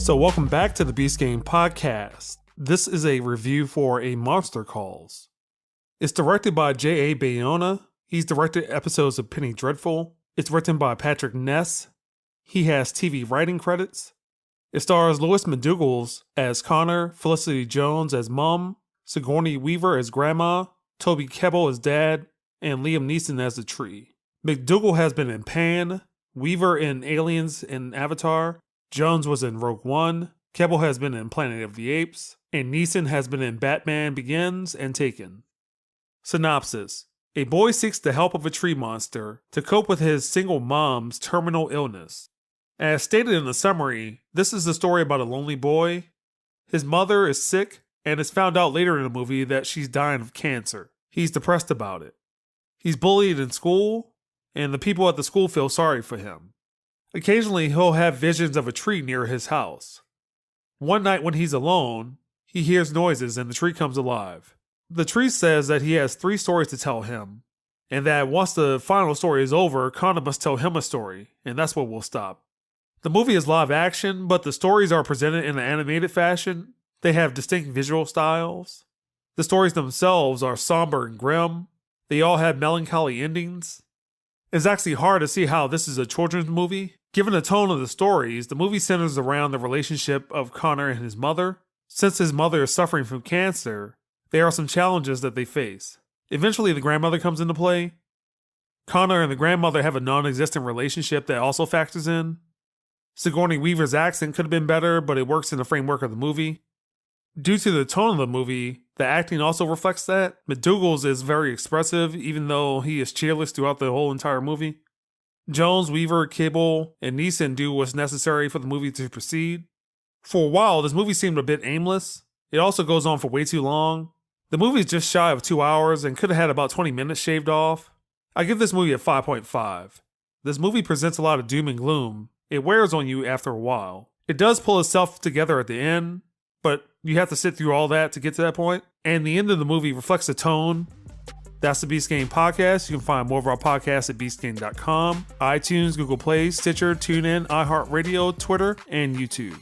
So welcome back to the Beast Game Podcast. This is a review for A Monster Calls. It's directed by J.A. Bayona. He's directed episodes of Penny Dreadful. It's written by Patrick Ness. He has TV writing credits. It stars Louis McDougall as Connor, Felicity Jones as Mom, Sigourney Weaver as Grandma, Toby Kebbell as Dad, and Liam Neeson as the Tree. McDougall has been in Pan, Weaver in Aliens and Avatar, Jones was in Rogue One, Kebbell has been in Planet of the Apes, and Neeson has been in Batman Begins and Taken. Synopsis: a boy seeks the help of a tree monster to cope with his single mom's terminal illness. As stated in the summary, this is a story about a lonely boy. His mother is sick, and it's found out later in the movie that she's dying of cancer. He's depressed about it. He's bullied in school, and the people at the school feel sorry for him. Occasionally, he'll have visions of a tree near his house. One night when he's alone, he hears noises and the tree comes alive. The tree says that he has 3 stories to tell him, and that once the final story is over, Connor must tell him a story, and that's what will stop. The movie is live action, but the stories are presented in an animated fashion. They have distinct visual styles. The stories themselves are somber and grim. They all have melancholy endings. It's actually hard to see how this is a children's movie. Given the tone of the stories, the movie centers around the relationship of Connor and his mother. Since his mother is suffering from cancer, there are some challenges that they face. Eventually, the grandmother comes into play. Connor and the grandmother have a non-existent relationship that also factors in. Sigourney Weaver's accent could have been better, but it works in the framework of the movie. Due to the tone of the movie, the acting also reflects that. McDougall is very expressive, even though he is cheerless throughout the whole entire movie. Jones, Weaver, Kebbell, and Neeson do what's necessary for the movie to proceed. For a while, this movie seemed a bit aimless. It also goes on for way too long. The movie is just shy of 2 hours and could have had about 20 minutes shaved off. I give this movie a 5.5. This movie presents a lot of doom and gloom. It wears on you after a while. It does pull itself together at the end, but you have to sit through all that to get to that point. And the end of the movie reflects the tone. That's the Beast Game Podcast. You can find more of our podcasts at beastgame.com, iTunes, Google Play, Stitcher, TuneIn, iHeartRadio, Twitter, and YouTube.